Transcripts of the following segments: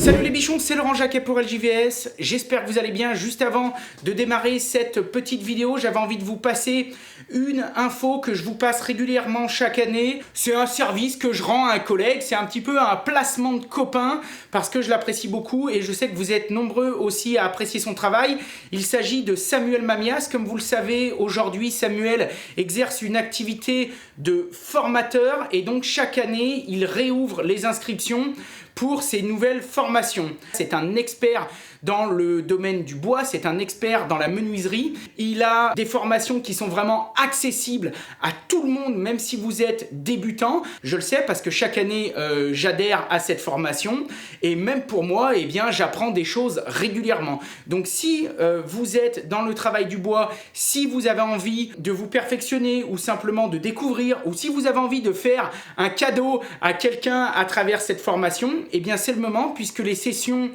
Salut les bichons, c'est Laurent Jacquet pour LJVS, j'espère que vous allez bien. Juste avant de démarrer cette petite vidéo, j'avais envie de vous passer une info que je vous passe régulièrement chaque année. C'est un service que je rends à un collègue, c'est un petit peu un placement de copain parce que je l'apprécie beaucoup et je sais que vous êtes nombreux aussi à apprécier son travail. Il s'agit de Samuel Mamias. Comme vous le savez, aujourd'hui Samuel exerce une activité de formateur et donc chaque année il réouvre les inscriptions pour ces nouvelles formations. C'est un expert dans le domaine du bois, c'est un expert dans la menuiserie. Il a des formations qui sont vraiment accessibles à tout le monde, même si vous êtes débutant. Je le sais parce que chaque année, j'adhère à cette formation. Et même pour moi, eh bien, j'apprends des choses régulièrement. Donc si vous êtes dans le travail du bois, si vous avez envie de vous perfectionner ou simplement de découvrir, ou si vous avez envie de faire un cadeau à quelqu'un à travers cette formation, eh bien c'est le moment puisque les sessions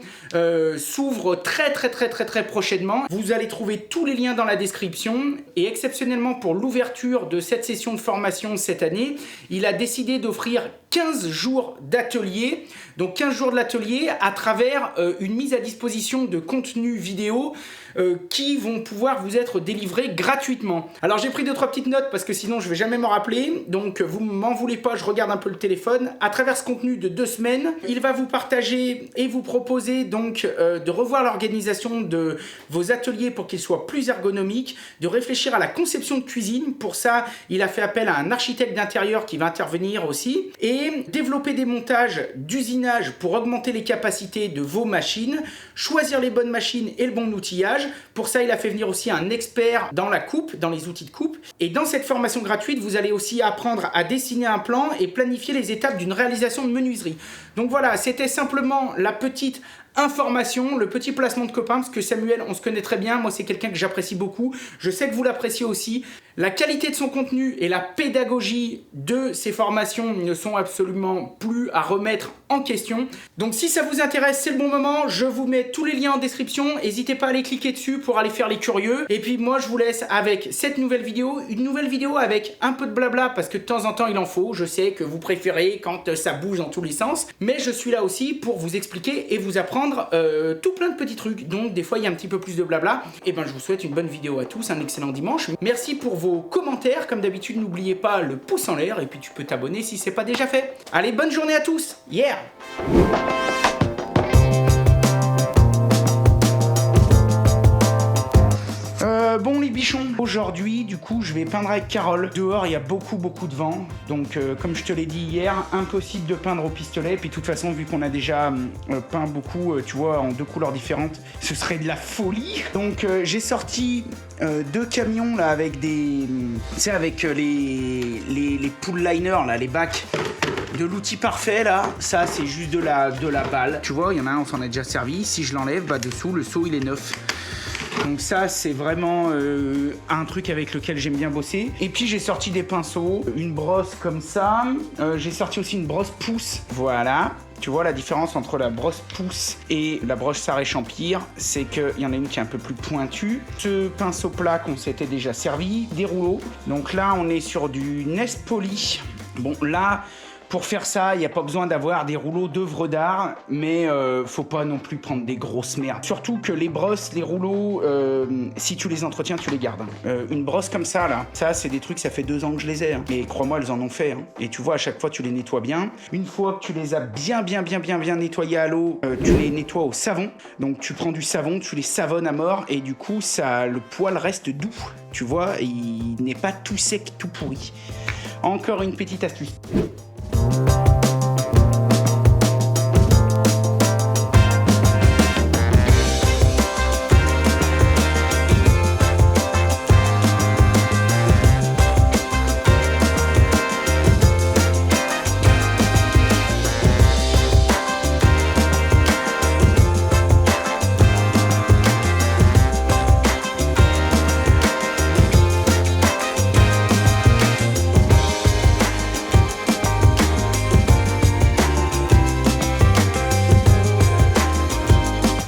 s'ouvrent très prochainement. Vous allez trouver tous les liens dans la description et exceptionnellement pour l'ouverture de cette session de formation cette année, il a décidé d'offrir 15 jours d'atelier, donc 15 jours de l'atelier à travers une mise à disposition de contenus vidéo qui vont pouvoir vous être délivrés gratuitement. Alors j'ai pris 2-3 petites notes parce que sinon je vais jamais m'en rappeler, donc vous m'en voulez pas, je regarde un peu le téléphone. À travers ce contenu de 2 semaines, il va vous partager et vous proposer donc de revoir l'organisation de vos ateliers pour qu'ils soient plus ergonomiques, de réfléchir à la conception de cuisine. Pour ça, il a fait appel à un architecte d'intérieur qui va intervenir aussi et développer des montages d'usinage pour augmenter les capacités de vos machines, choisir les bonnes machines et le bon outillage. Pour ça, il a fait venir aussi un expert dans la coupe, dans les outils de coupe. Et dans cette formation gratuite, vous allez aussi apprendre à dessiner un plan et planifier les étapes d'une réalisation de menuiserie. Donc voilà, c'était simplement la petite information, le petit placement de copain, parce que Samuel, on se connaît très bien, moi c'est quelqu'un que j'apprécie beaucoup, je sais que vous l'appréciez aussi. La qualité de son contenu et la pédagogie de ses formations ne sont absolument plus à remettre en question. Donc si ça vous intéresse, c'est le bon moment, je vous mets tous les liens en description, n'hésitez pas à aller cliquer dessus pour aller faire les curieux. Et puis moi je vous laisse avec cette nouvelle vidéo, une nouvelle vidéo avec un peu de blabla, parce que de temps en temps il en faut, je sais que vous préférez quand ça bouge dans tous les sens, mais je suis là aussi pour vous expliquer et vous apprendre tout plein de petits trucs, donc des fois il y a un petit peu plus de blabla. Et ben je vous souhaite une bonne vidéo à tous, un excellent dimanche. Merci pour vos commentaires, comme d'habitude n'oubliez pas le pouce en l'air et puis tu peux t'abonner si c'est pas déjà fait. Allez, bonne journée à tous, yeah. Bon les bichons, aujourd'hui du coup je vais peindre avec Carole. Dehors il y a beaucoup de vent, donc comme je te l'ai dit hier, impossible de peindre au pistolet. Puis de toute façon vu qu'on a déjà peint beaucoup, tu vois, en 2 couleurs différentes, ce serait de la folie. Donc j'ai sorti 2 camions là avec des, tu sais, avec les pool liners là, les bacs de l'outil parfait là. Ça c'est juste de la balle. Tu vois, il y en a un, on s'en a déjà servi. Si je l'enlève, bah dessous le seau il est neuf. Donc ça c'est vraiment un truc avec lequel j'aime bien bosser. Et puis j'ai sorti des pinceaux, une brosse comme ça, j'ai sorti aussi une brosse pouce, voilà. Tu vois la différence entre la brosse pouce et la brosse Sarré-Champir, c'est qu'il y en a une qui est un peu plus pointue. Ce pinceau plat qu'on s'était déjà servi, des rouleaux. Donc là on est sur du Nest Poly. Bon là, pour faire ça, il n'y a pas besoin d'avoir des rouleaux d'œuvres d'art, mais faut pas non plus prendre des grosses merdes. Surtout que les brosses, les rouleaux, si tu les entretiens, tu les gardes. Une brosse comme ça, là, ça c'est des trucs, ça fait 2 ans que je les ai. Hein. Et crois-moi, elles en ont fait. Hein. Et tu vois, à chaque fois, tu les nettoies bien. Une fois que tu les as bien nettoyés à l'eau, tu les nettoies au savon. Donc tu prends du savon, tu les savonnes à mort, et du coup, ça, le poil reste doux. Tu vois, il n'est pas tout sec, tout pourri. Encore une petite astuce.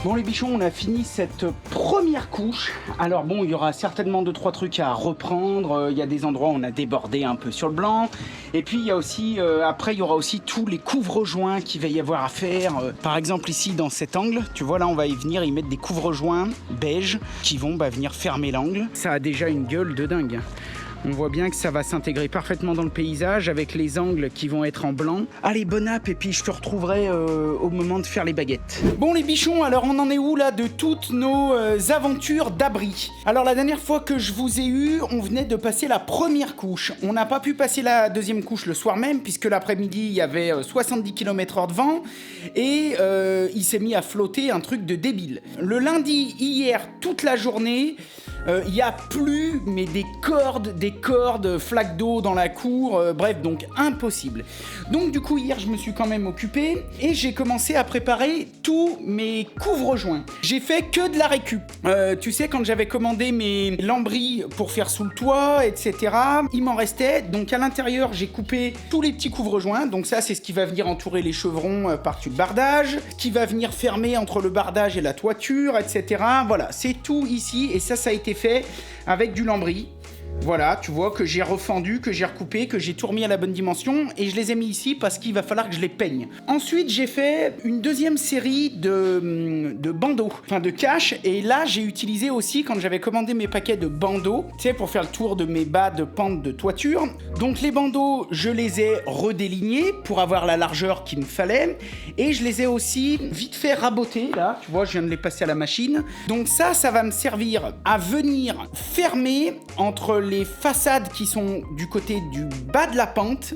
Bon les bichons, on a fini cette première couche. Alors bon, il y aura certainement 2-3 trucs à reprendre. Il y a des endroits où on a débordé un peu sur le blanc. Et puis il y a aussi, après il y aura aussi tous les couvre-joints qu'il va y avoir à faire. Par exemple ici dans cet angle, tu vois là on va y venir y mettre des couvre-joints beige qui vont venir fermer l'angle. Ça a déjà une gueule de dingue. On voit bien que ça va s'intégrer parfaitement dans le paysage avec les angles qui vont être en blanc. Allez, bonne app et puis je te retrouverai au moment de faire les baguettes. Bon les bichons, alors on en est où là de toutes nos aventures d'abri? Alors la dernière fois que je vous ai eu, on venait de passer la première couche. On n'a pas pu passer la deuxième couche le soir même puisque l'après-midi il y avait 70 km/h de vent et il s'est mis à flotter un truc de débile. Le lundi, hier, toute la journée, il y a plus mais des cordes, flaques d'eau dans la cour, bref, donc impossible. Donc du coup hier je me suis quand même occupé et j'ai commencé à préparer tous mes couvre-joints. J'ai fait que de la récup. Tu sais, quand j'avais commandé mes lambris pour faire sous le toit, etc., il m'en restait, donc à l'intérieur j'ai coupé tous les petits couvre-joints, donc ça c'est ce qui va venir entourer les chevrons par-dessus le bardage, qui va venir fermer entre le bardage et la toiture, etc. Voilà, c'est tout ici et ça a été fait avec du lambris. Voilà, tu vois que j'ai refendu, que j'ai recoupé, que j'ai tout remis à la bonne dimension et je les ai mis ici parce qu'il va falloir que je les peigne. Ensuite, j'ai fait une deuxième série de bandeaux, enfin de caches, et là j'ai utilisé aussi quand j'avais commandé mes paquets de bandeaux, tu sais, pour faire le tour de mes bas de pente de toiture. Donc les bandeaux, je les ai redélignés pour avoir la largeur qu'il me fallait et je les ai aussi vite fait raboter, là, tu vois, je viens de les passer à la machine. Donc ça va me servir à venir fermer entre les façades qui sont du côté du bas de la pente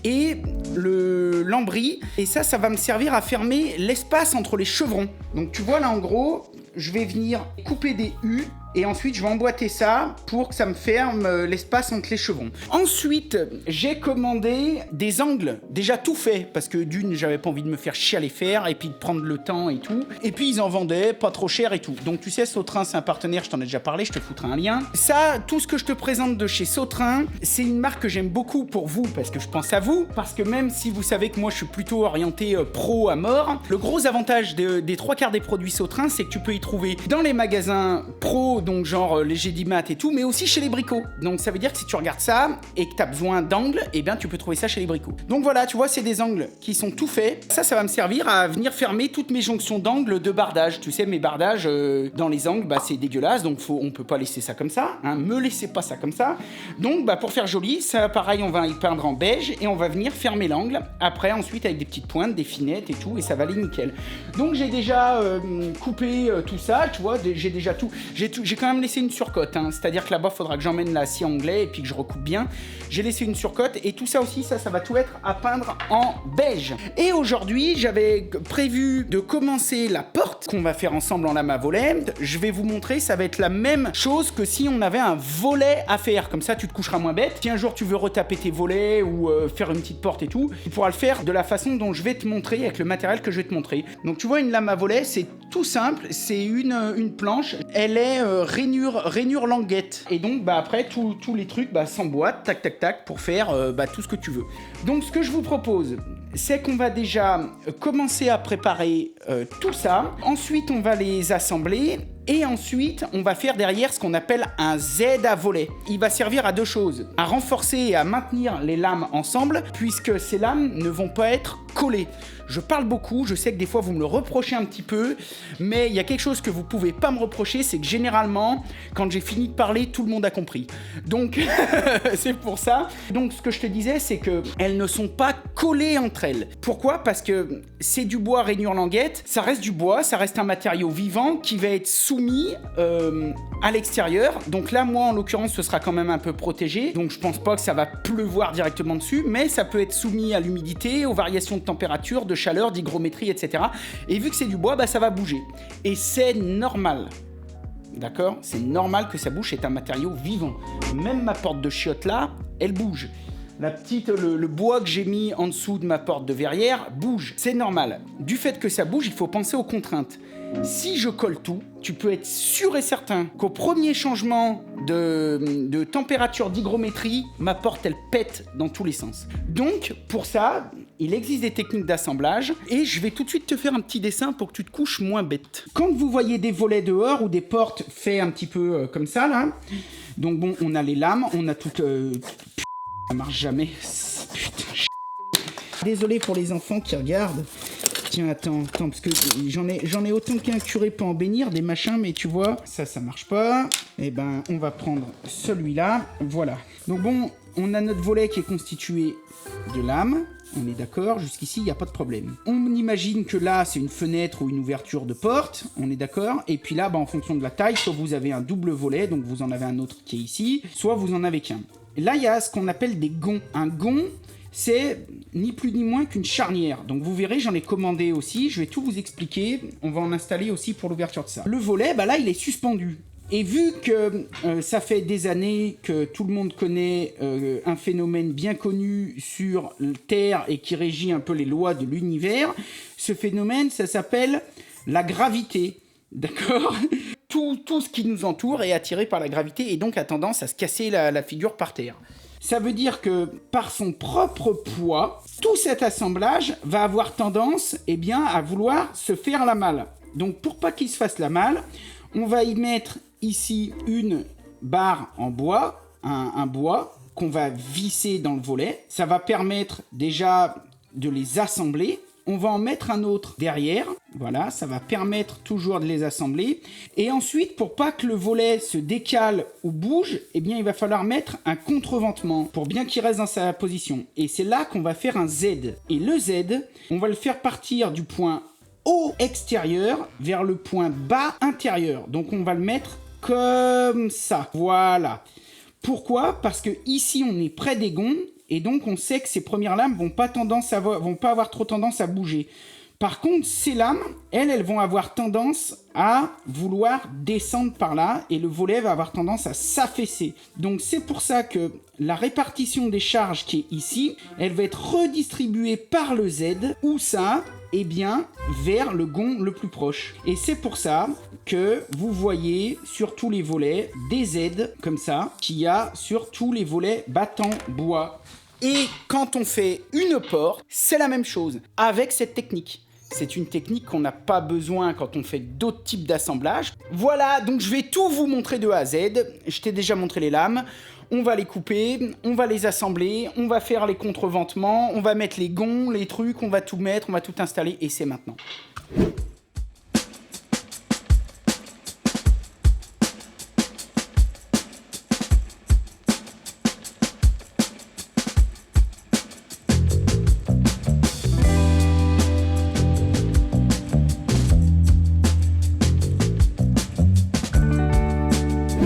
et le lambris, et ça va me servir à fermer l'espace entre les chevrons. Donc tu vois là en gros, je vais venir couper des U et ensuite je vais emboîter ça pour que ça me ferme l'espace entre les chevrons. Ensuite, j'ai commandé des angles déjà tout faits parce que d'une, j'avais pas envie de me faire chier à les faire et puis de prendre le temps et tout. Et puis ils en vendaient pas trop cher et tout. Donc tu sais, Sautrin c'est un partenaire, je t'en ai déjà parlé, je te foutrai un lien. Ça, tout ce que je te présente de chez Sautrin, c'est une marque que j'aime beaucoup pour vous parce que je pense à vous, parce que même si vous savez que moi je suis plutôt orienté pro à mort, le gros avantage des 3/4 des produits Sautrin, c'est que tu peux y trouver dans les magasins pro, donc genre les Gédimat et tout, mais aussi chez les bricots. Donc ça veut dire que si tu regardes ça et que tu as besoin d'angles, eh bien tu peux trouver ça chez les bricots. Donc voilà, tu vois, c'est des angles qui sont tout faits. Ça va me servir à venir fermer toutes mes jonctions d'angles de bardage. Tu sais, mes bardages dans les angles, bah c'est dégueulasse, donc on peut pas laisser ça comme ça, hein, me laissez pas ça comme ça. Donc bah pour faire joli, ça pareil, on va y peindre en beige et on va venir fermer l'angle. Après, ensuite avec des petites pointes, des finettes et tout, et ça va aller nickel. Donc j'ai déjà coupé tout ça, tu vois, j'ai déjà tout. J'ai quand même laissé une surcote, hein, c'est-à-dire que là-bas, il faudra que j'emmène la scie anglais et puis que je recoupe bien. J'ai laissé une surcote et tout ça aussi, ça va tout être à peindre en beige. Et aujourd'hui, j'avais prévu de commencer la porte qu'on va faire ensemble en lame à volet. Je vais vous montrer, ça va être la même chose que si on avait un volet à faire. Comme ça, tu te coucheras moins bête. Si un jour tu veux retaper tes volets ou faire une petite porte et tout, tu pourras le faire de la façon dont je vais te montrer, avec le matériel que je vais te montrer. Donc tu vois, une lame à volet, c'est tout simple, c'est une planche, elle est rainure languette. Et donc bah après tous les trucs s'emboîtent, tac tac tac, pour faire tout ce que tu veux. Donc ce que je vous propose, c'est qu'on va déjà commencer à préparer tout ça. Ensuite on va les assembler. Et ensuite, on va faire derrière ce qu'on appelle un Z à volet. Il va servir à deux choses, à renforcer et à maintenir les lames ensemble, puisque ces lames ne vont pas être collées. Je parle beaucoup, je sais que des fois vous me le reprochez un petit peu, mais il y a quelque chose que vous pouvez pas me reprocher, c'est que généralement, quand j'ai fini de parler, tout le monde a compris. Donc, c'est pour ça. Donc, ce que je te disais, c'est qu'elles ne sont pas collées entre elles. Pourquoi ? Parce que c'est du bois rainure languette, ça reste du bois, ça reste un matériau vivant qui va être soumis à l'extérieur. Donc là, moi, en l'occurrence, ce sera quand même un peu protégé. Donc, je pense pas que ça va pleuvoir directement dessus, mais ça peut être soumis à l'humidité, aux variations de température, de chaleur, d'hygrométrie, etc. Et vu que c'est du bois, ça va bouger. Et c'est normal. D'accord ? C'est normal que ça bouge, c'est un matériau vivant. Même ma porte de chiottes là, elle bouge. Le bois que j'ai mis en dessous de ma porte de verrière bouge. C'est normal. Du fait que ça bouge, il faut penser aux contraintes. Si je colle tout, tu peux être sûr et certain qu'au premier changement de température d'hygrométrie, ma porte, elle pète dans tous les sens. Donc, pour ça, il existe des techniques d'assemblage et je vais tout de suite te faire un petit dessin pour que tu te couches moins bête. Quand vous voyez des volets dehors ou des portes fait un petit peu comme ça là, donc bon, on a les lames, on a toutes... ça marche jamais. Putain, désolé pour les enfants qui regardent. Tiens, attends, parce que j'en ai autant qu'un curé peut en bénir, des machins, mais tu vois, ça marche pas. Eh ben, on va prendre celui-là, voilà. Donc bon, on a notre volet qui est constitué de lames, on est d'accord, jusqu'ici, il n'y a pas de problème. On imagine que là, c'est une fenêtre ou une ouverture de porte, on est d'accord, et puis là, en fonction de la taille, soit vous avez un double volet, donc vous en avez un autre qui est ici, soit vous en avez qu'un. Et là, il y a ce qu'on appelle des gonds. Un gond, c'est ni plus ni moins qu'une charnière. Donc vous verrez, j'en ai commandé aussi, je vais tout vous expliquer. On va en installer aussi pour l'ouverture de ça. Le volet, là, il est suspendu. Et vu que ça fait des années que tout le monde connaît un phénomène bien connu sur Terre et qui régit un peu les lois de l'univers, ce phénomène, ça s'appelle la gravité. D'accord ? Tout ce qui nous entoure est attiré par la gravité et donc a tendance à se casser la figure par terre. Ça veut dire que par son propre poids, tout cet assemblage va avoir tendance à vouloir se faire la malle. Donc pour pas qu'il se fasse la malle, on va y mettre ici une barre en bois, un bois qu'on va visser dans le volet. Ça va permettre déjà de les assembler. On va en mettre un autre derrière, voilà, ça va permettre toujours de les assembler. Et ensuite, pour pas que le volet se décale ou bouge, il va falloir mettre un contreventement pour bien qu'il reste dans sa position. Et c'est là qu'on va faire un Z. Et le Z, on va le faire partir du point haut extérieur vers le point bas intérieur. Donc on va le mettre comme ça, voilà. Pourquoi ? Parce que ici, on est près des gonds. Et donc, on sait que ces premières lames vont pas avoir trop tendance à bouger. Par contre, ces lames, elles vont avoir tendance à vouloir descendre par là et le volet va avoir tendance à s'affaisser. Donc, c'est pour ça que la répartition des charges qui est ici, elle va être redistribuée par le Z. Où ça ? Vers le gond le plus proche. Et c'est pour ça que vous voyez sur tous les volets des Z comme ça, qu'il y a sur tous les volets battant bois. Et quand on fait une porte, c'est la même chose avec cette technique. C'est une technique qu'on n'a pas besoin quand on fait d'autres types d'assemblage. Voilà, donc je vais tout vous montrer de A à Z. Je t'ai déjà montré les lames. On va les couper, on va les assembler, on va faire les contreventements, on va mettre les gonds, les trucs, on va tout mettre, on va tout installer et c'est maintenant.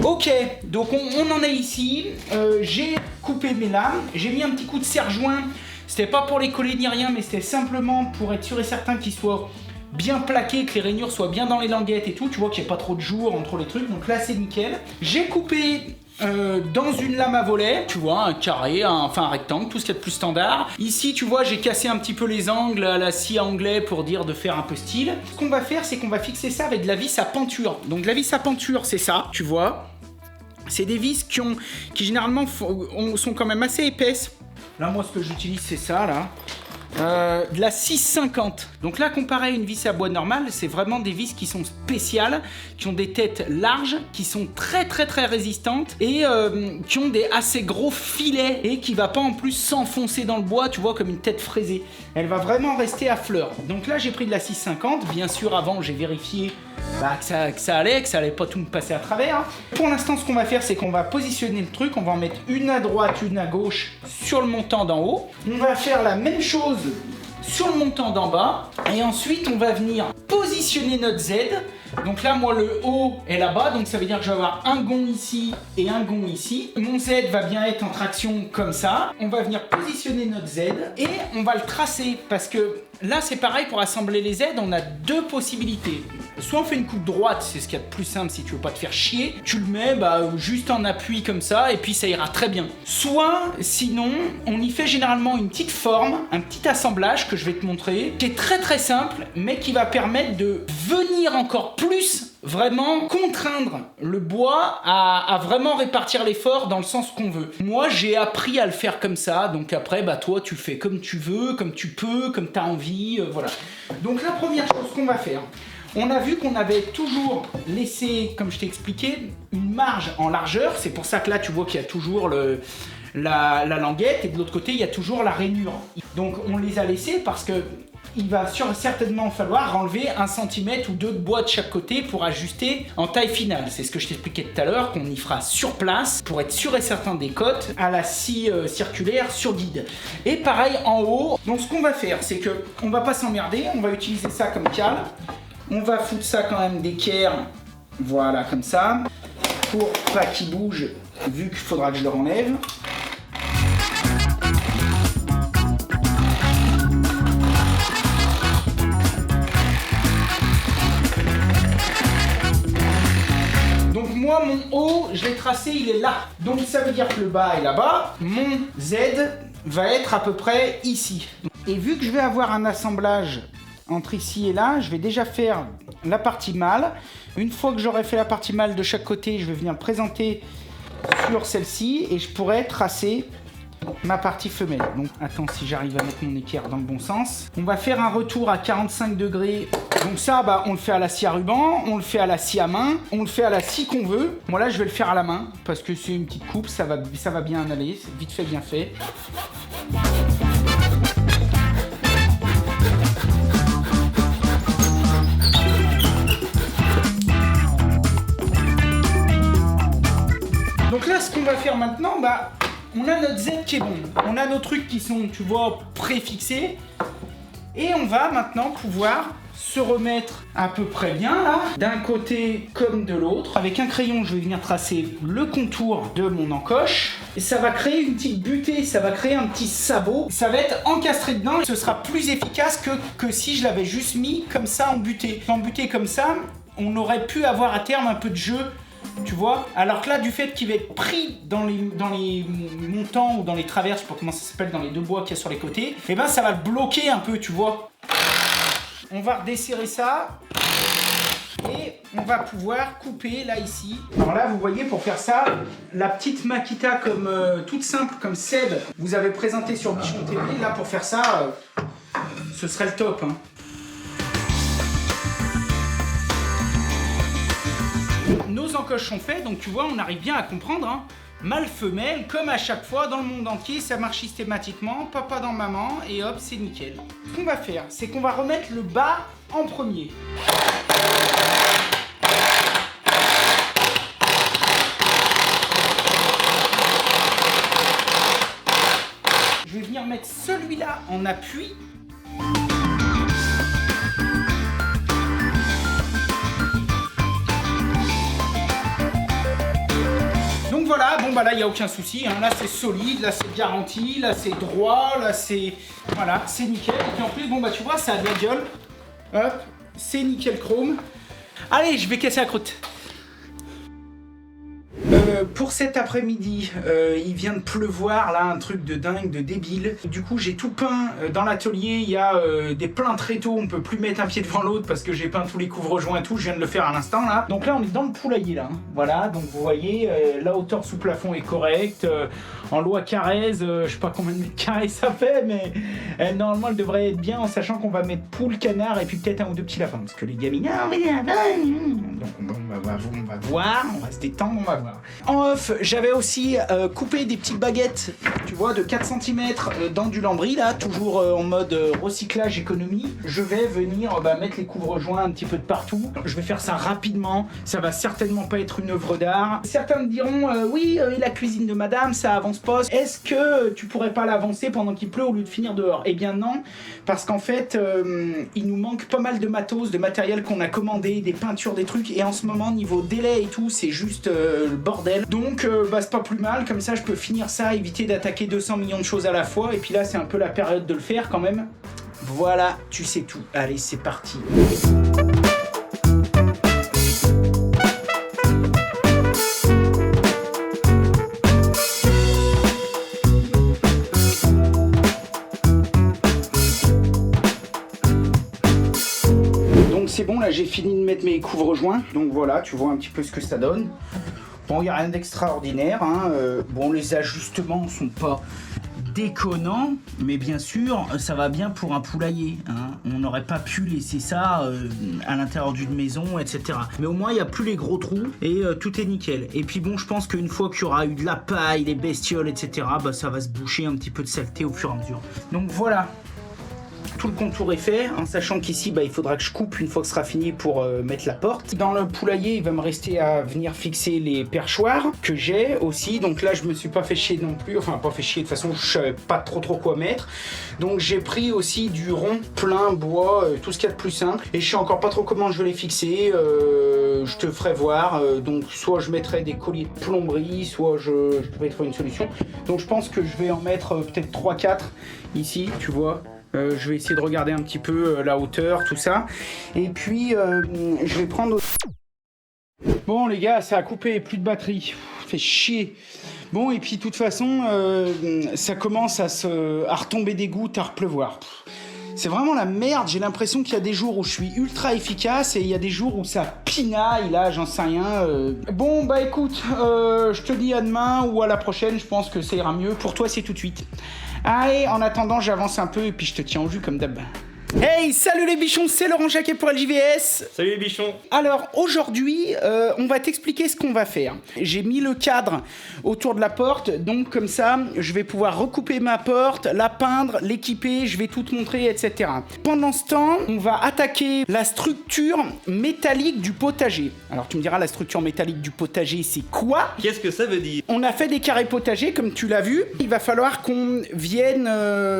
Ok, donc on en est ici, j'ai coupé mes lames, j'ai mis un petit coup de serre-joint, c'était pas pour les coller ni rien, mais c'était simplement pour être sûr et certain qu'ils soient bien plaqués, que les rainures soient bien dans les languettes et tout, tu vois qu'il n'y a pas trop de jours entre les trucs, donc là c'est nickel. J'ai coupé dans une lame à volet, tu vois, un carré, un rectangle, tout ce qu'il y a de plus standard. Ici, tu vois, j'ai cassé un petit peu les angles à la scie anglais pour dire de faire un peu style. Ce qu'on va faire, c'est qu'on va fixer ça avec de la vis à penture. Donc la vis à penture, c'est ça, tu vois. C'est des vis qui généralement sont quand même assez épaisses. Là, moi, ce que j'utilise, c'est ça, là. De la 650. Donc là, comparé à une vis à bois normale, c'est vraiment des vis qui sont spéciales, qui ont des têtes larges, qui sont très très très résistantes et qui ont des assez gros filets et qui va pas en plus s'enfoncer dans le bois, tu vois, comme une tête fraisée. Elle va vraiment rester à fleur. Donc là, j'ai pris de la 650. Bien sûr, avant, j'ai vérifié que ça allait pas tout me passer à travers. Pour l'instant, ce qu'on va faire, c'est qu'on va positionner le truc. On va en mettre une à droite, une à gauche sur le montant d'en haut. On va faire la même chose sur le montant d'en bas. Et ensuite, on va venir positionner notre Z. Donc là, moi, le haut est là-bas. Donc ça veut dire que je vais avoir un gond ici et un gond ici. Mon Z va bien être en traction comme ça. On va venir positionner notre Z et on va le tracer. Parce que là, c'est pareil, pour assembler les Z, on a deux possibilités. Soit on fait une coupe droite, c'est ce qu'il y a de plus simple si tu veux pas te faire chier. Tu le mets juste en appui comme ça et puis ça ira très bien. Soit, sinon, on y fait généralement une petite forme, un petit assemblage que je vais te montrer, qui est très très simple, mais qui va permettre de venir encore plus vraiment contraindre le bois à vraiment répartir l'effort dans le sens qu'on veut. Moi, j'ai appris à le faire comme ça, donc après, bah toi, tu fais comme tu veux, comme tu peux, comme tu as envie, voilà. Donc la première chose qu'on va faire, on a vu qu'on avait toujours laissé, comme je t'ai expliqué, une marge en largeur. C'est pour ça que là, tu vois qu'il y a toujours la languette et de l'autre côté, il y a toujours la rainure. Donc on les a laissés parce que il va certainement falloir enlever 1 cm ou 2 de bois de chaque côté pour ajuster en taille finale. C'est ce que je t'expliquais tout à l'heure, qu'on y fera sur place pour être sûr et certain des cotes à la scie circulaire sur guide. Et pareil en haut. Donc ce qu'on va faire, c'est que on va pas s'emmerder, on va utiliser ça comme cale. On va foutre ça quand même d'équerre, voilà comme ça, pour pas qu'il bouge, vu qu'il faudra que je le renlève. Donc moi, mon haut, je l'ai tracé, il est là. Donc ça veut dire que le bas est là-bas. Mon Z va être à peu près ici. Et vu que je vais avoir un assemblage entre ici et là, je vais déjà faire la partie mâle. Une fois que j'aurai fait la partie mâle de chaque côté, je vais venir le présenter sur celle-ci et je pourrai tracer ma partie femelle. Donc attends, si j'arrive à mettre mon équerre dans le bon sens. On va faire un retour à 45 degrés. Donc ça, bah, on le fait à la scie à ruban, on le fait à la scie à main, on le fait à la scie qu'on veut. Moi là, je vais le faire à la main parce que c'est une petite coupe, ça va bien aller, c'est vite fait, bien fait. Donc là, ce qu'on va faire maintenant, bah, on a notre Z qui est bon. On a nos trucs qui sont, tu vois, préfixés. Et on va maintenant pouvoir se remettre à peu près bien là, d'un côté comme de l'autre. Avec un crayon, je vais venir tracer le contour de mon encoche. Et ça va créer une petite butée, ça va créer un petit sabot. Ça va être encastré dedans et ce sera plus efficace que si je l'avais juste mis comme ça en butée. En butée comme ça, on aurait pu avoir à terme un peu de jeu. Tu vois, alors que là, du fait qu'il va être pris dans les montants ou dans les traverses, je sais pas comment ça s'appelle, dans les deux bois qu'il y a sur les côtés, et ben ça va le bloquer un peu, tu vois. On va redesserrer ça et on va pouvoir couper là ici. Alors là, vous voyez, pour faire ça, la petite Makita comme toute simple, comme Seb vous avez présenté sur Bichon TV, là pour faire ça, ce serait le top, hein. Nos encoches sont faites, donc tu vois, on arrive bien à comprendre, hein. Mâle-femelle, comme à chaque fois, dans le monde entier, ça marche systématiquement, papa dans maman, et hop, c'est nickel. Ce qu'on va faire, c'est qu'on va remettre le bas en premier. Je vais venir mettre celui-là en appui. Voilà, bon bah là il n'y a aucun souci, hein. Là c'est solide, là c'est garanti, là c'est droit, là c'est... Voilà, c'est nickel. Et puis en plus, bon bah tu vois, ça a de la gueule. Hop, c'est nickel chrome. Allez, je vais casser la croûte. Pour cet après-midi, il vient de pleuvoir là, un truc de dingue, de débile. Du coup, j'ai tout peint dans l'atelier. Il y a des pleins tréteaux. On peut plus mettre un pied devant l'autre parce que j'ai peint tous les couvre-joints et tout. Je viens de le faire à l'instant là. Donc là, on est dans le poulailler là. Hein. Voilà. Donc vous voyez, la hauteur sous plafond est correcte. En loi Carrez, je sais pas combien de mètres carrés ça fait, mais normalement, elle devrait être bien en sachant qu'on va mettre poule, canard et puis peut-être un ou deux petits lapins parce que les gamines. Donc on va voir. On va se détendre. On va voir. En off, j'avais aussi coupé des petites baguettes, tu vois, de 4 cm dans du lambris, là, toujours en mode recyclage économie. Je vais venir mettre les couvre-joints un petit peu de partout. Je vais faire ça rapidement, ça va certainement pas être une œuvre d'art. Certains me diront, oui, la cuisine de madame, ça avance pas. Est-ce que tu pourrais pas l'avancer pendant qu'il pleut au lieu de finir dehors? Eh bien non, parce qu'en fait, il nous manque pas mal de matos, de matériel qu'on a commandé, des peintures, des trucs, et en ce moment, niveau délai et tout, c'est juste le bordel. Donc c'est pas plus mal, comme ça je peux finir ça, éviter d'attaquer 200 millions de choses à la fois, et puis là c'est un peu la période de le faire quand même. Voilà, tu sais tout. Allez, c'est parti. Donc c'est bon, là j'ai fini de mettre mes couvre-joints. Donc voilà, tu vois un petit peu ce que ça donne. Bon, il n'y a rien d'extraordinaire, hein. Bon, les ajustements sont pas déconnants, mais bien sûr, ça va bien pour un poulailler, hein. On n'aurait pas pu laisser ça à l'intérieur d'une maison, etc. Mais au moins, il n'y a plus les gros trous et tout est nickel. Et puis bon, je pense qu'une fois qu'il y aura eu de la paille, les bestioles, etc., bah, ça va se boucher un petit peu de saleté au fur et à mesure. Donc voilà. Tout le contour est fait, en sachant qu'ici bah, il faudra que je coupe une fois que ce sera fini pour mettre la porte. Dans le poulailler, il va me rester à venir fixer les perchoirs que j'ai aussi. Donc là, je me suis pas fait chier non plus, enfin pas fait chier de toute façon, je savais pas trop quoi mettre. Donc j'ai pris aussi du rond plein bois, tout ce qu'il y a de plus simple. Et je sais encore pas trop comment je vais les fixer. Je te ferai voir. Donc soit je mettrai des colliers de plomberie, soit je vais trouver une solution. Donc je pense que je vais en mettre peut-être 3-4 ici, tu vois. Je vais essayer de regarder un petit peu la hauteur, tout ça. Et puis, je vais prendre... Bon, les gars, ça a coupé, plus de batterie. Fait chier. Bon, et puis, de toute façon, ça commence à retomber des gouttes, à repleuvoir. C'est vraiment la merde. J'ai l'impression qu'il y a des jours où je suis ultra efficace et il y a des jours où ça pinaille, là, j'en sais rien. Bon, bah écoute, je te dis à demain ou à la prochaine. Je pense que ça ira mieux. Pour toi, c'est tout de suite. Allez, en attendant, j'avance un peu et puis je te tiens au jus comme d'hab. Hey, salut les bichons, c'est Laurent Jacquet pour LJVS. Salut les bichons. Alors aujourd'hui, on va t'expliquer ce qu'on va faire. J'ai mis le cadre autour de la porte, donc comme ça, je vais pouvoir recouper ma porte, la peindre, l'équiper, je vais tout te montrer, etc. Pendant ce temps, on va attaquer la structure métallique du potager. Alors tu me diras, la structure métallique du potager, c'est quoi ? Qu'est-ce que ça veut dire ? On a fait des carrés potagers, comme tu l'as vu. Il va falloir qu'on vienne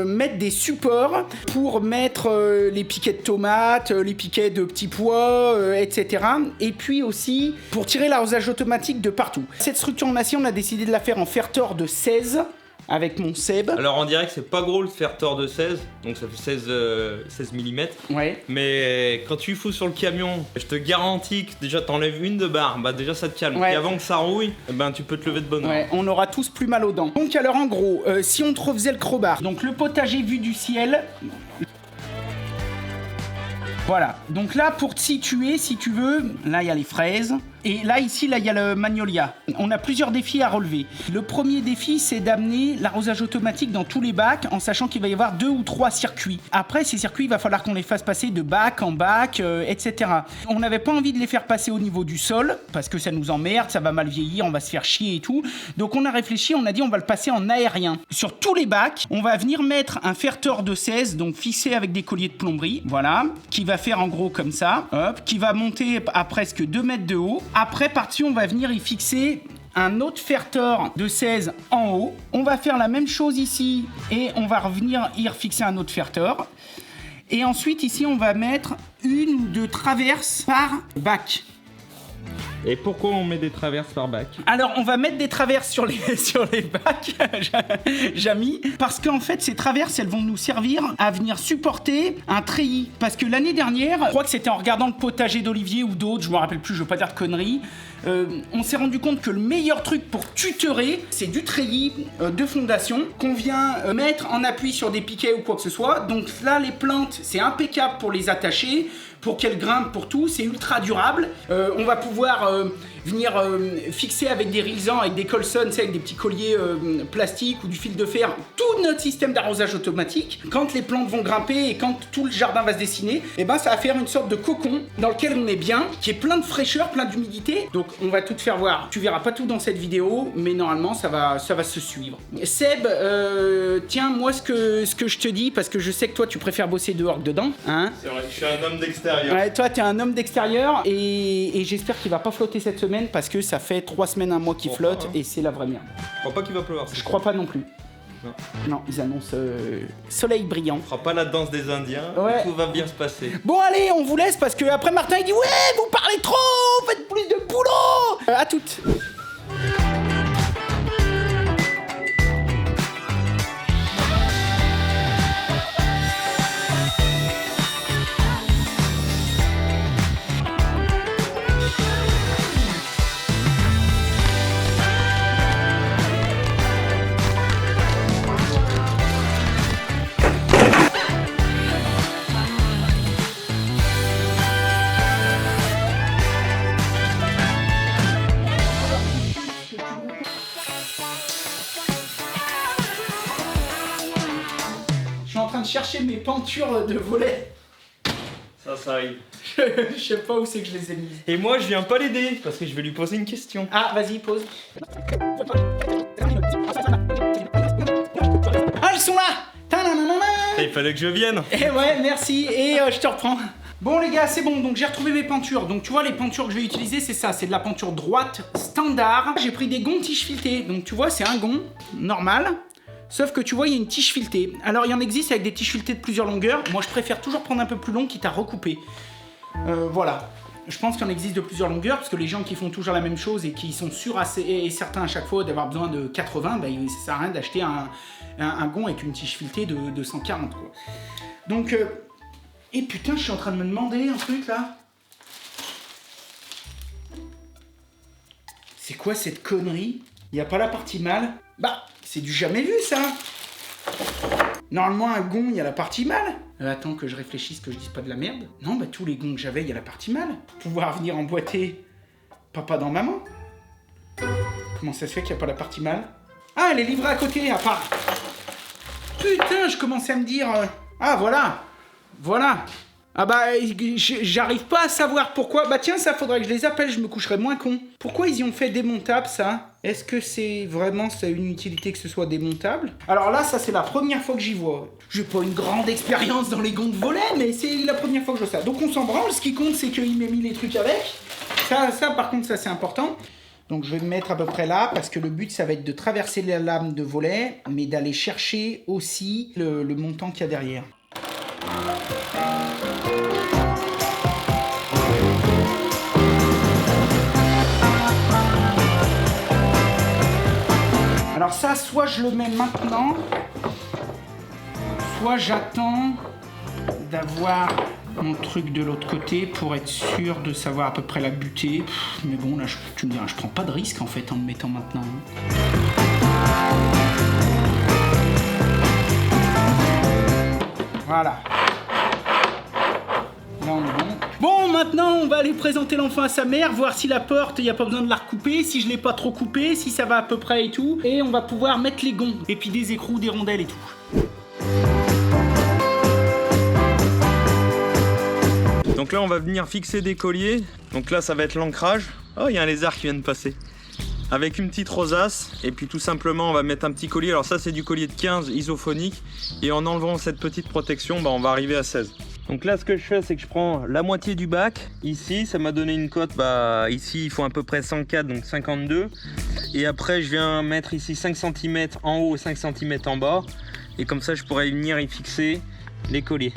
mettre des supports pour mettre les piquets de tomates, les piquets de petits pois, etc. Et puis aussi pour tirer l'arrosage automatique de partout. Cette structure en acier, on a décidé de la faire en fer-tort de 16 avec mon Seb. Alors on dirait que c'est pas gros le fer-tort de 16, donc ça fait 16 mm. Ouais. Mais quand tu fous sur le camion, je te garantis que déjà t'enlèves une de barre, bah déjà ça te calme. Ouais. Et avant que ça rouille, ben tu peux te lever de bonne heure. Ouais, on aura tous plus mal aux dents. Donc alors en gros, si on te refaisait le crowbar, donc le potager vu du ciel... Voilà, donc là pour te situer, si tu veux, là il y a les fraises, et là ici, là il y a le magnolia. On a plusieurs défis à relever. Le premier défi, c'est d'amener l'arrosage automatique dans tous les bacs, en sachant qu'il va y avoir 2 ou 3 circuits. Après, ces circuits, il va falloir qu'on les fasse passer de bac en bac, etc. On n'avait pas envie de les faire passer au niveau du sol, parce que ça nous emmerde, ça va mal vieillir, on va se faire chier et tout. Donc on a réfléchi, on a dit on va le passer en aérien. Sur tous les bacs, on va venir mettre un fer-tort de 16, donc fixé avec des colliers de plomberie, voilà, qui va faire en gros comme ça, hop, qui va monter à presque 2 mètres de haut. Après, par-dessus, on va venir y fixer un autre fer-tort de 16 en haut. On va faire la même chose ici et on va revenir y refixer un autre fer-tort. Et ensuite, ici, on va mettre 1 ou 2 traverses par bac. Et pourquoi on met des traverses par bac ? Alors, on va mettre des traverses sur les bacs, Jamy, parce qu'en fait, ces traverses, elles vont nous servir à venir supporter un treillis. Parce que l'année dernière, je crois que c'était en regardant le potager d'Olivier ou d'autres, je me rappelle plus, je veux pas dire de conneries, on s'est rendu compte que le meilleur truc pour tutorer, c'est du treillis de fondation qu'on vient mettre en appui sur des piquets ou quoi que ce soit. Donc là, les plantes, c'est impeccable pour les attacher, pour qu'elles grimpent, pour tout, c'est ultra durable. On va pouvoir venir fixer avec des risans, avec des colsons, avec des petits colliers plastiques ou du fil de fer, tout notre système d'arrosage automatique. Quand les plantes vont grimper et quand tout le jardin va se dessiner, et ben ça va faire une sorte de cocon dans lequel on est bien, qui est plein de fraîcheur, plein d'humidité. Donc on va tout te faire voir. Tu verras pas tout dans cette vidéo, mais normalement ça va se suivre. Seb, tiens, moi ce que je te dis, parce que je sais que toi tu préfères bosser dehors que dedans, hein. C'est vrai, je suis un homme d'extérieur. Ouais, toi t'es un homme d'extérieur et j'espère qu'il va pas flotter cette semaine parce que ça fait 3 semaines, 1 mois qu'il flotte et c'est la vraie merde. Je crois pas qu'il va pleuvoir. Je crois pas non plus. Non, ils annoncent soleil brillant. On fera pas la danse des Indiens, ouais. Tout va bien se passer. Bon allez, on vous laisse parce que après Martin il dit ouais, vous parlez trop, faites plus de boulot. À toutes. chercher mes pentures de volets. Ça arrive. Je sais pas où c'est que je les ai mises. Et moi, je viens pas l'aider parce que je vais lui poser une question. Ah, vas-y, pose. Ah, elles sont là. Ta-na-na-na-na. Il fallait que je vienne. Et ouais, merci. Et je te reprends. Bon les gars, c'est bon, donc j'ai retrouvé mes pentures. Donc tu vois, les pentures que je vais utiliser, c'est ça, c'est de la penture droite standard. J'ai pris des gonds tige filetées. Donc tu vois, c'est un gond normal. Sauf que tu vois, il y a une tige filetée. Alors il y en existe avec des tiges filetées de plusieurs longueurs. Moi je préfère toujours prendre un peu plus long, quitte à recouper. Voilà. Je pense qu'il en existe de plusieurs longueurs, parce que les gens qui font toujours la même chose et qui sont sûrs et certains à chaque fois d'avoir besoin de 80, bah, ça sert à rien d'acheter un gond avec une tige filetée de 140 quoi. Donc... Et putain, je suis en train de me demander un truc là. C'est quoi cette connerie? Y a pas la partie mâle? Bah, c'est du jamais vu ça. Normalement, un gond, y a la partie mâle. Attends que je réfléchisse, que je dise pas de la merde. Non, bah tous les gonds que j'avais, y a la partie mâle. Pouvoir venir emboîter papa dans maman. Comment ça se fait qu'il y a pas la partie mâle? Ah, elle est livrée à côté, à part. Putain, je commençais à me dire... Ah, voilà. Voilà. Ah bah, j'arrive pas à savoir pourquoi. Bah tiens, ça faudrait que je les appelle, je me coucherais moins con. Pourquoi ils y ont fait démontable, ça? Est-ce que c'est vraiment, ça a une utilité que ce soit démontable? Alors là, ça c'est la première fois que j'y vois. J'ai pas une grande expérience dans les gonds de volet, mais c'est la première fois que je vois ça. Donc on s'en branle, ce qui compte c'est qu'il m'a mis les trucs avec. Ça par contre, ça c'est important. Donc je vais me mettre à peu près là, parce que le but ça va être de traverser la lame de volet, mais d'aller chercher aussi le montant qu'il y a derrière. Alors ça, soit je le mets maintenant, soit j'attends d'avoir mon truc de l'autre côté pour être sûr de savoir à peu près la butée. Mais bon, là, tu me diras, je prends pas de risque en fait en me mettant maintenant. Voilà. Là, on est bon. Bon, maintenant, on va aller présenter l'enfant à sa mère, voir si la porte, il n'y a pas besoin de la recouper, si je l'ai pas trop coupée, si ça va à peu près et tout. Et on va pouvoir mettre les gonds, et puis des écrous, des rondelles et tout. Donc là, on va venir fixer des colliers. Donc là, ça va être l'ancrage. Oh, il y a un lézard qui vient de passer. Avec une petite rosace, et puis tout simplement, on va mettre un petit collier. Alors ça, c'est du collier de 15 isophonique. Et en enlevant cette petite protection, bah, on va arriver à 16. Donc là, ce que je fais, c'est que je prends la moitié du bac. Ici, ça m'a donné une cote. Bah, ici, il faut à peu près 104, donc 52. Et après, je viens mettre ici 5 cm en haut et 5 cm en bas. Et comme ça, je pourrais venir y fixer les colliers.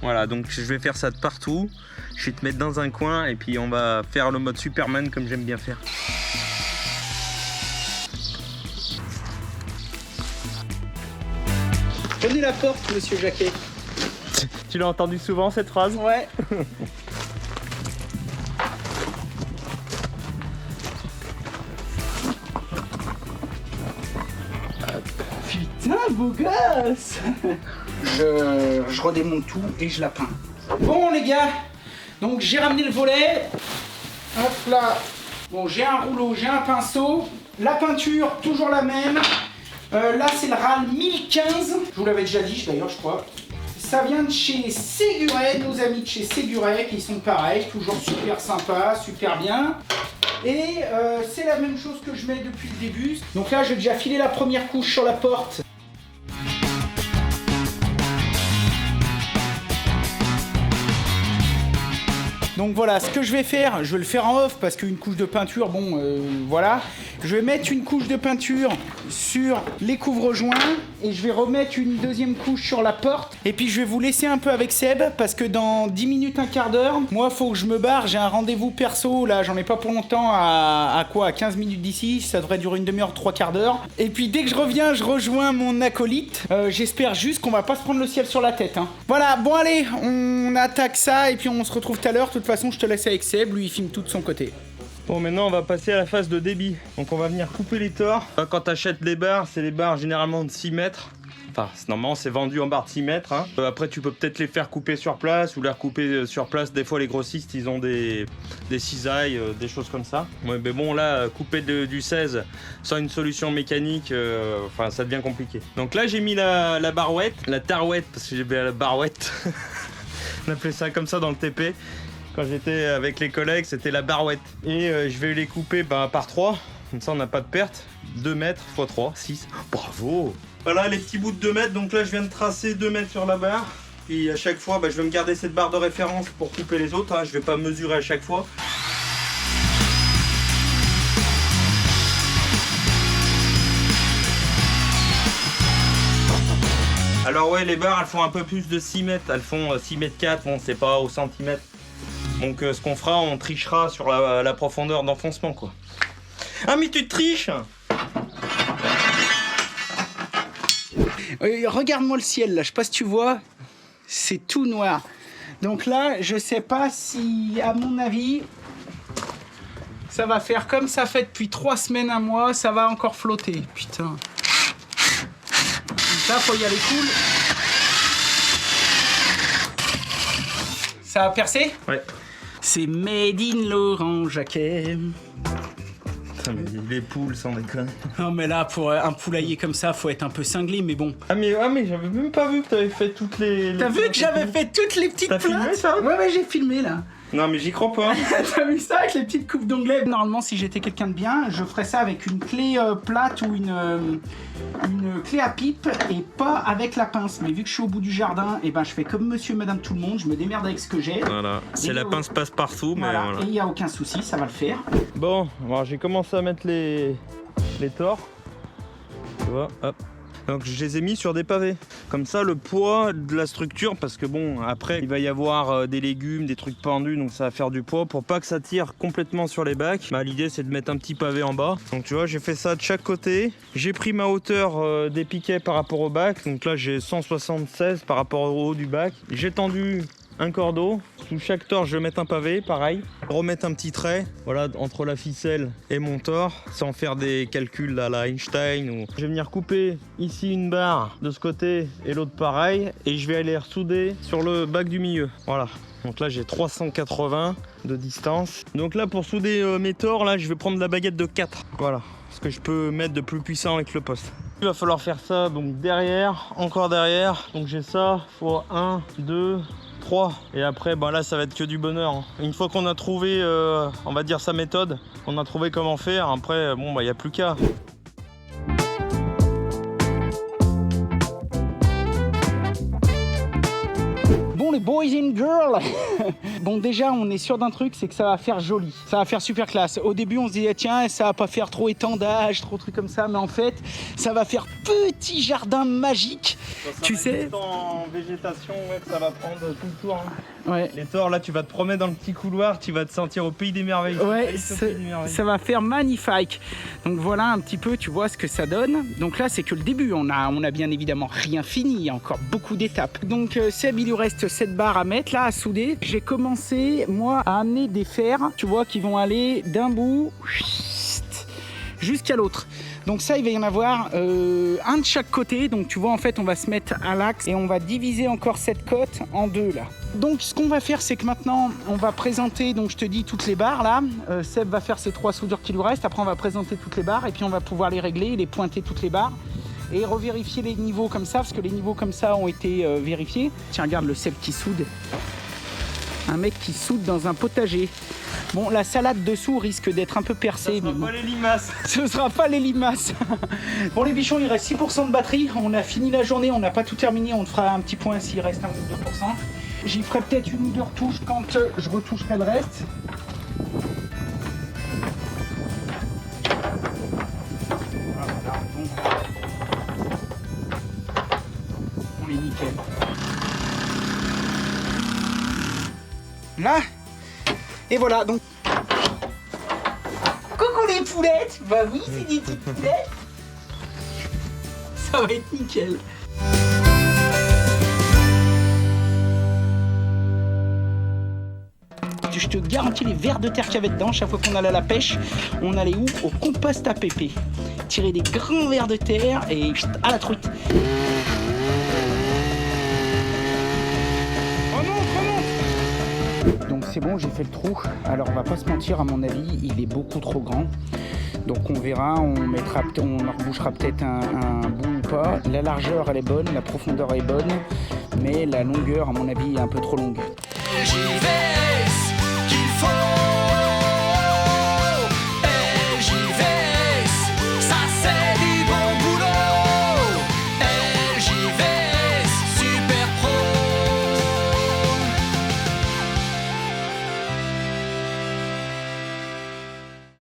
Voilà, donc je vais faire ça de partout. Je vais te mettre dans un coin et puis on va faire le mode Superman comme j'aime bien faire. Prenez la porte, monsieur Jacquet. Tu l'as entendu souvent cette phrase? Ouais. Putain, beau gosse. Je redémonte tout et je la peins. Bon les gars, donc j'ai ramené le volet. Hop là. Bon, j'ai un rouleau, j'ai un pinceau. La peinture, toujours la même. Là, c'est le RAL 1015. Je vous l'avais déjà dit, d'ailleurs, je crois. Ça vient de chez Séguret, nos amis de chez Séguret, qui sont pareils, toujours super sympas, super bien. Et c'est la même chose que je mets depuis le début. Donc là, j'ai déjà filé la première couche sur la porte. Donc voilà, ce que je vais faire, je vais le faire en off parce qu'une couche de peinture, bon, voilà. Je vais mettre une couche de peinture sur les couvre-joints et je vais remettre une deuxième couche sur la porte. Et puis je vais vous laisser un peu avec Seb parce que dans 10 minutes, un quart d'heure, moi, faut que je me barre. J'ai un rendez-vous perso, là, j'en ai pas pour longtemps, à 15 minutes d'ici. Ça devrait durer une demi-heure, 3 quarts d'heure. Et puis dès que je reviens, je rejoins mon acolyte. J'espère juste qu'on va pas se prendre le ciel sur la tête. Hein. Voilà, bon allez, on attaque ça et puis on se retrouve tout à l'heure. De toute façon, je te laisse avec Seb, lui il filme tout de son côté. Bon, maintenant on va passer à la phase de débit. Donc on va venir couper les tors. Quand tu achètes les barres, c'est les barres généralement de 6 mètres. Enfin, normalement c'est vendu en barre de 6 mètres. Hein. Après tu peux peut-être les faire couper sur place ou les recouper sur place. Des fois les grossistes ils ont des cisailles, des choses comme ça. Ouais, mais bon là, couper du 16 sans une solution mécanique, enfin ça devient compliqué. Donc là j'ai mis la barouette, la tarouette, parce que j'ai la barouette. On appelait ça comme ça dans le TP. Quand j'étais avec les collègues, c'était la barouette. Et je vais les couper par 3. Comme ça, on n'a pas de perte. 2 mètres x 3, 6. Bravo! Voilà les petits bouts de 2 mètres. Donc là, je viens de tracer 2 mètres sur la barre. Puis à chaque fois, je vais me garder cette barre de référence pour couper les autres. Hein. Je vais pas mesurer à chaque fois. Alors ouais, les barres, elles font un peu plus de 6 mètres. Elles font 6 mètres 4. Bon, c'est pas au centimètre. Donc ce qu'on fera, on trichera sur la profondeur d'enfoncement, quoi. Ah mais tu triches! Regarde-moi le ciel là, je sais pas si tu vois, c'est tout noir. Donc là, je sais pas si, à mon avis, ça va faire comme ça fait depuis 3 semaines, un mois, ça va encore flotter. Putain. Donc là, faut y aller cool. Ça a percé? Ouais. C'est made in Laurent Jacquet. Mais les poules, sans déconner. Non mais là, pour un poulailler comme ça, faut être un peu cinglé, mais bon. Ah mais j'avais même pas vu que t'avais fait toutes les... T'as vu que j'avais fait toutes les petites plates? T'as filmé ça? Ouais, j'ai filmé là. Non mais j'y crois pas. T'as vu ça avec les petites coupes d'onglet? Normalement, si j'étais quelqu'un de bien, je ferais ça avec une clé plate ou une clé à pipe et pas avec la pince. Mais vu que je suis au bout du jardin, et ben je fais comme monsieur et madame tout le monde, je me démerde avec ce que j'ai. Voilà, c'est la pince passe partout, mais voilà. voilà. Et il n'y a aucun souci, ça va le faire. Bon, alors j'ai commencé à mettre les tors. Tu vois, hop. Donc je les ai mis sur des pavés. Comme ça, le poids de la structure, parce que bon, après, il va y avoir des légumes, des trucs pendus, donc ça va faire du poids. Pour pas que ça tire complètement sur les bacs, l'idée c'est de mettre un petit pavé en bas. Donc tu vois, j'ai fait ça de chaque côté. J'ai pris ma hauteur des piquets par rapport au bac. Donc là, j'ai 176 par rapport au haut du bac. J'ai tendu un cordeau. Sous chaque tord, je vais mettre un pavé, pareil. Remettre un petit trait, voilà, entre la ficelle et mon tord, sans faire des calculs à la Einstein. Ou... Je vais venir couper ici une barre de ce côté et l'autre pareil, et je vais aller ressouder sur le bac du milieu. Voilà. Donc là, j'ai 380 de distance. Donc là, pour souder mes tords, là, je vais prendre la baguette de 4. Voilà. Ce que je peux mettre de plus puissant avec le poste. Il va falloir faire ça donc derrière, encore derrière. Donc j'ai ça, fois 1, 2, 3. Et après, là, ça va être que du bonheur. Hein. Une fois qu'on a trouvé, on va dire sa méthode, on a trouvé comment faire. Après, il n'y a plus qu'à. Bon les boys and girls. Bon déjà on est sûr d'un truc, c'est que ça va faire joli, ça va faire super classe. Au début on se disait tiens ça va pas faire trop étendage, trop truc comme ça, mais en fait ça va faire petit jardin magique. Tu sais en végétation, ouais, ça va prendre tout le tour. Hein. Ouais. Les tords là tu vas te promener dans le petit couloir, tu vas te sentir au pays des merveilles. Ouais, ça va faire magnifique. Donc voilà un petit peu, tu vois ce que ça donne. Donc là c'est que le début, on a bien évidemment rien fini, il y a encore beaucoup d'étapes. Donc Seb il lui reste cette barre à mettre là, à souder. J'ai commencé moi à amener des fers, tu vois, qui vont aller d'un bout jusqu'à l'autre. Donc ça il va y en avoir un de chaque côté. Donc tu vois en fait on va se mettre à l'axe et on va diviser encore cette côte en deux là. Donc ce qu'on va faire c'est que maintenant on va présenter, donc je te dis toutes les barres là. Seb va faire ces 3 soudures qui lui restent. Après on va présenter toutes les barres et puis on va pouvoir les régler, les pointer toutes les barres. Et revérifier les niveaux comme ça, parce que les niveaux comme ça ont été vérifiés. Tiens, regarde le Seb qui soude. Un mec qui soude dans un potager. Bon, la salade dessous risque d'être un peu percée. Ce sera pas les limaces. Ce sera pas les limaces. Bon, les bichons, il reste 6% de batterie. On a fini la journée, on n'a pas tout terminé. On te fera un petit point s'il reste 1 ou 2%. J'y ferai peut-être 1 ou 2 retouches quand je retoucherai le reste. On est nickel. Là. Et voilà, donc. Coucou les poulettes. Bah oui, c'est des petites poulettes. Ça va être nickel. Je te garantis les vers de terre qu'il y avait dedans. Chaque fois qu'on allait à la pêche, on allait où? Au compost à pépé. Tirer des grands vers de terre et à la truite. c'est bon, j'ai fait le trou. Alors on va pas se mentir, à mon avis, il est beaucoup trop grand. Donc on verra, on rebouchera peut-être un bout ou pas. La largeur elle est bonne, la profondeur est bonne, mais la longueur à mon avis est un peu trop longue. J'y vais.